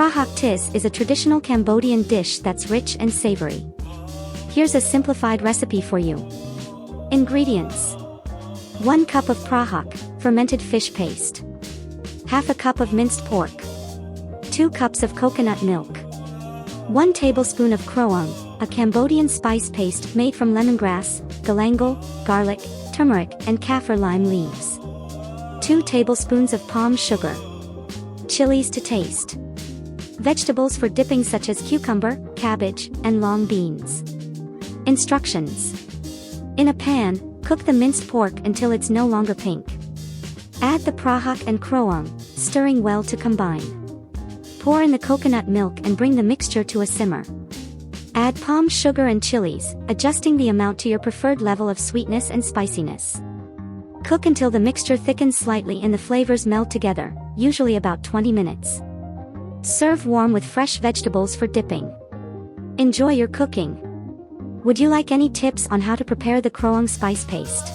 Prahok Ktiss is a traditional Cambodian dish that's rich and savory. Here's a simplified recipe for you. Ingredients: 1 cup of prahok, fermented fish paste. Half a cup of minced pork. 2 cups of coconut milk. 1 tablespoon of kroong, a Cambodian spice paste made from lemongrass, galangal, garlic, turmeric, and kaffir lime leaves. 2 tablespoons of palm sugar. Chilies to taste. Vegetables for dipping such as cucumber, cabbage, and long beans. Instructions: in a pan, cook the minced pork until it's no longer pink. Add the prahok and kroong, stirring well to combine. Pour in the coconut milk and bring the mixture to a simmer. Add palm sugar and chilies, adjusting the amount to your preferred level of sweetness and spiciness. Cook until the mixture thickens slightly and the flavors meld together, usually about 20 minutes. Serve warm with fresh vegetables for dipping. Enjoy your cooking. Would you like any tips on how to prepare the kroong spice paste?